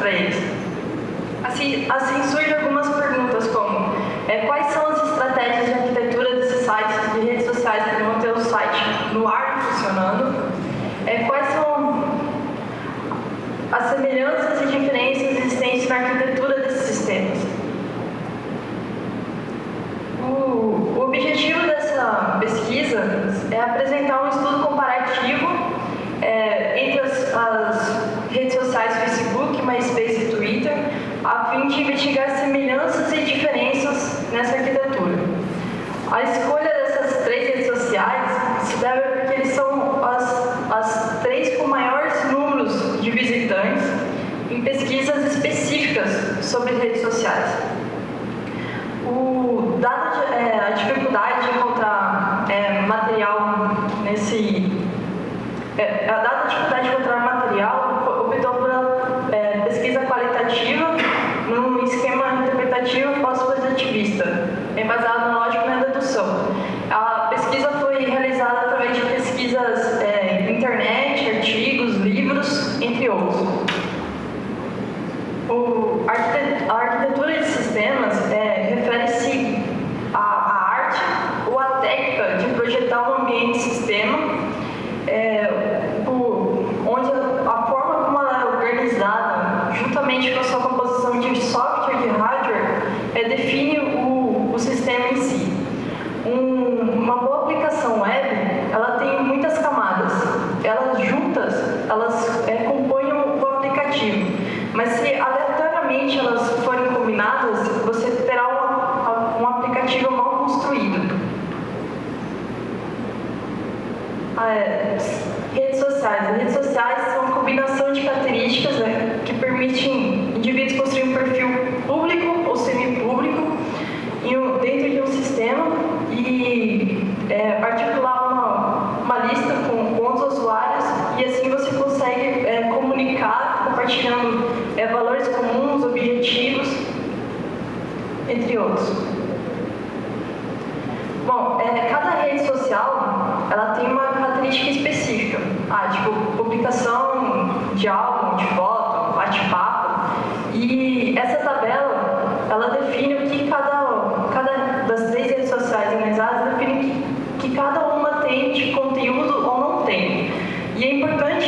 para eles. Assim surgem algumas perguntas como quais são as estratégias de arquitetura desses sites, de redes sociais, para manter o site no ar e funcionando, quais são as semelhanças e diferenças existentes na arquitetura desses sistemas. O objetivo dessa pesquisa é apresentar um estudo comparativo entre as redes sociais Facebook, MySpace e Twitter, a fim de investigar semelhanças e diferenças nessa arquitetura. A escolha dessas 3 redes sociais se deve porque eles são as 3 com maiores números de visitantes em pesquisas específicas sobre redes sociais. A dificuldade de encontrar material optou por pesquisa qualitativa num esquema interpretativo pós-positivista, embasado na lógica e na dedução. A pesquisa foi realizada através de pesquisas internet, artigos, livros, entre outros. A arquitetura de sistemas refere-se à arte ou à técnica de projetar um ambiente sistema, onde a forma como ela é organizada, juntamente com a sua composição de software e de hardware, define o sistema em si. Uma boa aplicação web, ela tem muitas camadas. Elas juntas, compõem o aplicativo. Mas se aleatoriamente elas forem combinadas, você terá um aplicativo mal construído. Redes sociais. As redes sociais são uma combinação de características que permitem indivíduos construir um perfil público ou semipúblico dentro de um sistema e articular uma lista com outros usuários, e assim você consegue comunicar, compartilhando valores comuns, objetivos, entre outros. Bom, cada rede social ela tem uma característica específica, tipo publicação de álbum, de foto, bate-papo, e essa tabela ela define o que cada das 3 redes sociais analisadas define que cada uma tem de conteúdo ou não tem. E é importante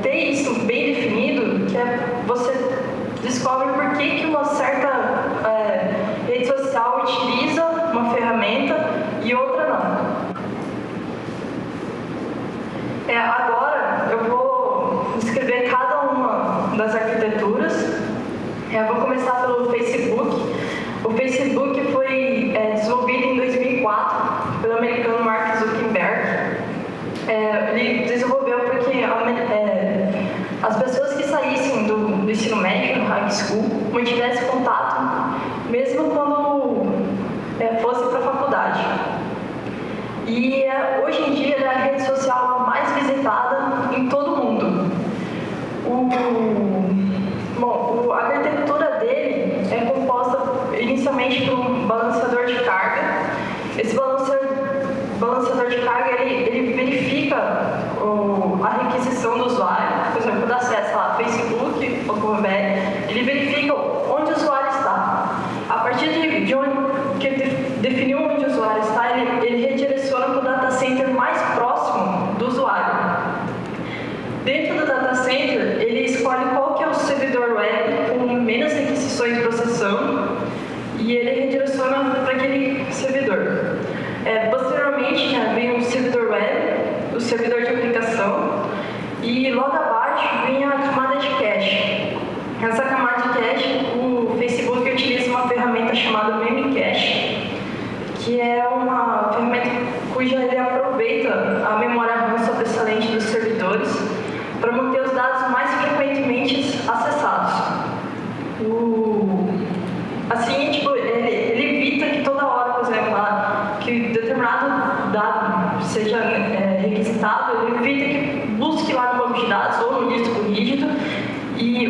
ter isso bem definido, que você descobre por que uma certa rede social utiliza uma ferramenta e outra não. Agora eu vou descrever cada uma das arquiteturas. Eu vou começar pelo Facebook. O Facebook foi desenvolvido em 2004 pelo americano Mark Zuckerberg. Ele desenvolveu porque as pessoas que saíssem do ensino médio, high school, mantivessem contato, mesmo quando fossem para a faculdade. E hoje em dia ele é a rede social mais visitada em todo o mundo. A arquitetura dele é composta inicialmente por um balanceador de carga. Esse balanceador de carga ele verifica a requisição do usuário. Por exemplo, quando acessa lá Facebook ou como ele verifica onde o usuário está. A partir de onde que ele definiu onde o usuário está, ele redireciona para o data center mais próximo do usuário. Dentro do data center, ele escolhe qual que é o servidor web com menos requisições de processão e ele redireciona para aquele servidor. Posteriormente, vem o servidor web, o servidor de aplicação, e logo abaixo vem a camada de cache. Nessa camada de cache, o Facebook utiliza uma ferramenta chamada Memcache, que é uma ferramenta cuja ele aproveita a memória RAM sobressalente dos servidores para manter os dados mais frequentemente acessados. Assim, ele evita que toda hora, por exemplo, que determinado dado seja requisitado, ele evita que busque lá no banco de dados ou no disco rígido, e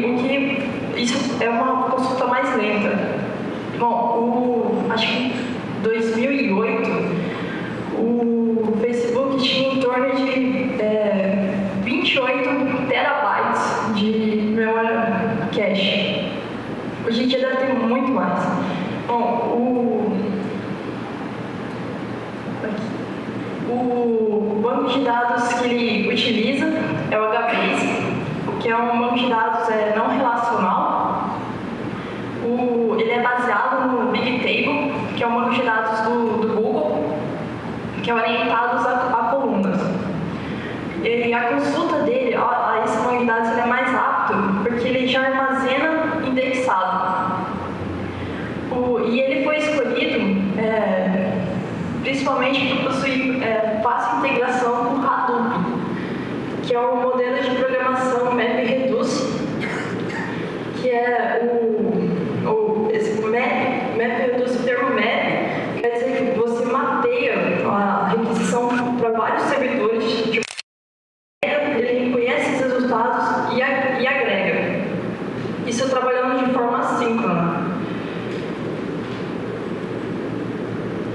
isso é uma consulta mais lenta. Bom, acho que em 2008, o Facebook tinha em torno de 28 terabytes de Hoje em dia deve ter muito mais. Bom, o banco de dados que ele utiliza é o HBase, que é um banco de dados não relacional. Ele é baseado no Bigtable, que é um banco de dados do Google, que é orientado a colunas. E a consulta dele a esse banco de dados ele é mais rápido, porque ele já armazena indexado. E ele foi escolhido principalmente por possuir fácil integração com Hadoop, que é o modelo de programação MapReduce, que é esse MapReduce, o termo Map, quer dizer que você mapeia a requisição para vários servidores, ele reconhece os resultados e agrega. Isso trabalhando de forma assíncrona.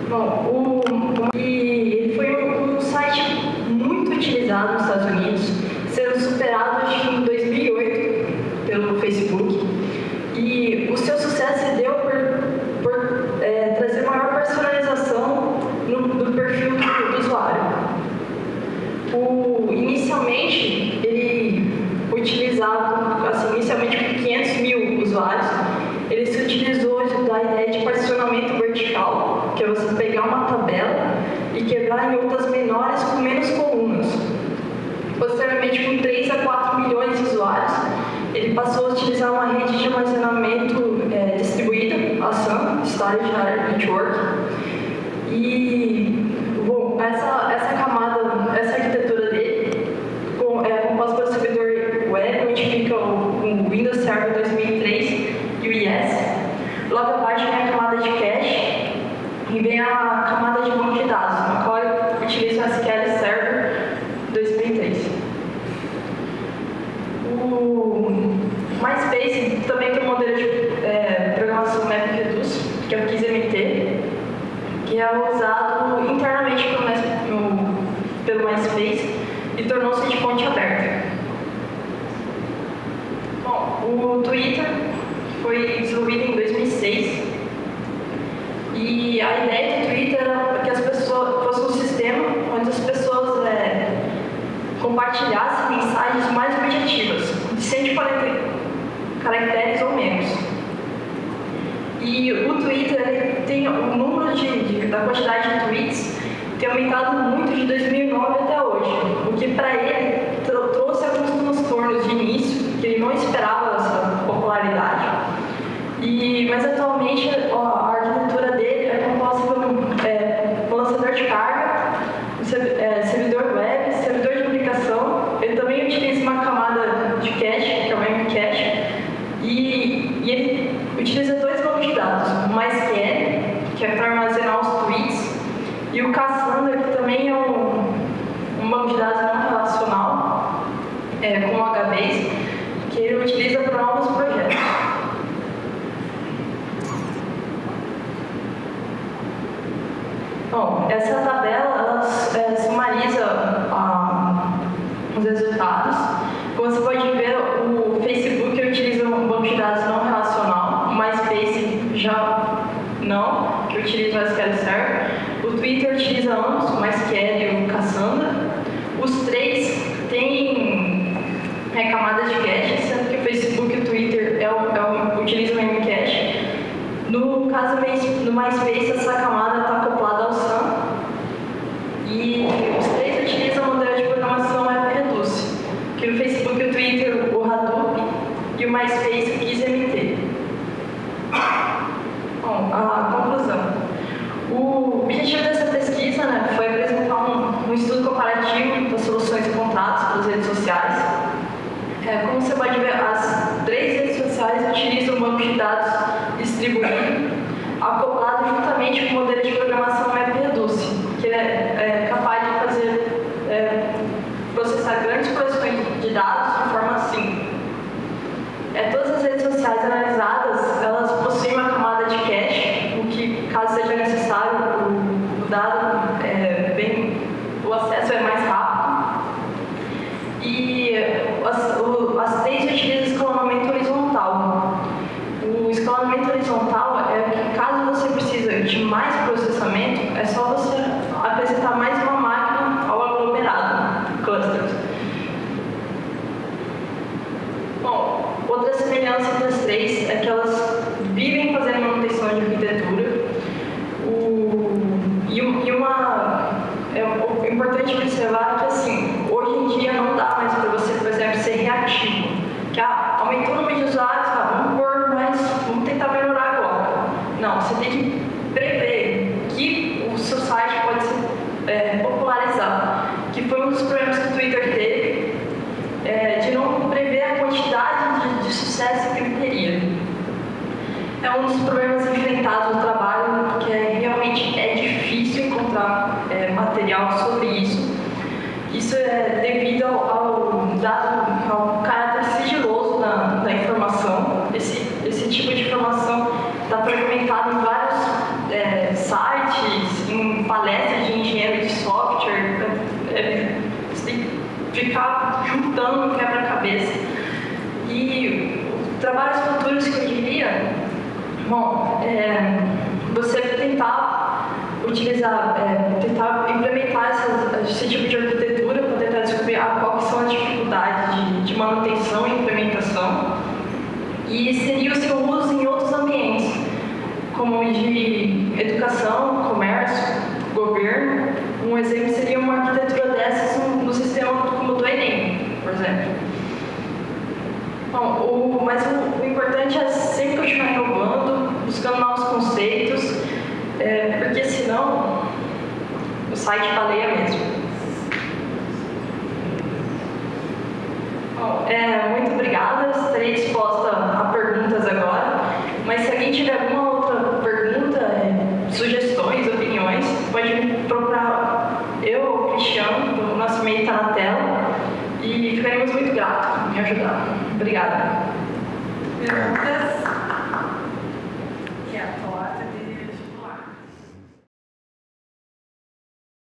Bom, ele foi um site muito utilizado nos Estados Unidos, sendo superado em 2008 pelo Facebook. E o seu sucesso se deu por trazer maior personalização no perfil do usuário. Inicialmente, ele utilizava, inicialmente com 500 mil usuários, ele se utilizou da ideia de particionamento vertical, que é você pegar uma tabela e quebrar em outras menores com menos colunas. Posteriormente, com 3 a 4 milhões de usuários, ele passou a utilizar uma rede de armazenamento distribuída, a SAN, Storage Area Network. E, bom, essa arquitetura dele é composta pelo servidor web, onde fica o Windows Server 2003 e o IS. Logo abaixo vem a camada de cache e vem a camada de banco de dados, na qual eu utilizo o SQL Server 2003. O MySpace também tem um modelo de programação MapReduce, que é o XMT, que é usado internamente pelo MySpace e tornou-se de fonte aberta. Bom, o Twitter foi desenvolvido em 2006 e a ideia do Twitter era que fosse um sistema onde as pessoas compartilhassem mensagens mais objetivas, de 140 caracteres ou menos. E o Twitter tem o número da quantidade de tweets tem aumentado muito de 2009 até hoje, o que para ele trouxe alguns transtornos de início, que ele não esperava essa popularidade. Mas atualmente a arquitetura dele é composta por um lançador de carga, servidor web, servidor de aplicação. Ele também utiliza uma camada de cache, que é o Memcache, e ele utiliza 2 bancos de dados, o MySQL, que é para armazenar os tweets, e o Cassandra, que também é um banco de dados não relacional, com o HBase, que ele utiliza para novos projetos. Bom, essa tabela ela sumariza os resultados. Como você pode ver, o Facebook utiliza um banco de dados não relacional, o MySpace já não, que utiliza o SQL Server. O Twitter utiliza ambos, o MySQL e o Cassandra. Os 3 têm camadas de cache, sendo que o Facebook e o Twitter utilizam o Memcache. No caso do MySpace, essa camada está acoplada ao SAN. E os 3 utilizam o modelo de programação MapReduce, que no Facebook e o Twitter o Hadoop e o MySpace o XMT. Bom, a conclusão. O objetivo dessa pesquisa foi apresentar um estudo comparativo das soluções encontradas pelas redes sociais. Como você pode ver, as 3 redes sociais utilizam um banco de dados distribuído, acoplado juntamente com o modelo de programação MapReduce, que ele é capaz de processar grandes coleções de dados de forma simples. Todas as redes sociais analisadas, elas possuem uma camada de cache, o que, caso seja necessário, o dado o acesso é mais rápido. E as 3 utilizam escalonamento horizontal. O escalonamento semelhança entre as três é que elas vivem fazendo manutenção de arquitetura. É importante observar que, assim, hoje em dia não dá mais para você, por exemplo, ser reativo. Que aumentou o número de usuários, vamos pôr, mas vamos tentar melhorar agora. Não, você tem que prever que o seu site pode ser popularizado, que foi um dos problemas que o Twitter teve, de não prever a quantidade de sucesso que ele teria. É um dos problemas enfrentados no trabalho, porque realmente é difícil encontrar material sobre isso. Isso é devido ao caráter sigiloso da informação. Esse tipo de informação está fragmentado em vários sites, em palestras de engenheiro de software. Você tem que ficar juntando quebra-cabeça. E trabalhos futuros que eu diria, você tentar utilizar, tentar implementar esse tipo de arquitetura para tentar descobrir quais são as dificuldades de manutenção e implementação, e seria o seu uso em outros ambientes, como de educação, comércio, governo. Um exemplo seria uma arquitetura dessas no sistema como o do Enem, por exemplo. Mas o importante é sempre continuar inovando, buscando novos conceitos, porque senão o site baleia mesmo. Muito obrigada, estarei disposta a perguntas agora, mas se alguém tiver alguma outra pergunta, sugestões, opiniões, pode me procurar eu ou o Cristiano, o nosso e-mail está na tela, e ficaremos muito gratos por me ajudar. Obrigada. Perguntas? Quer falar?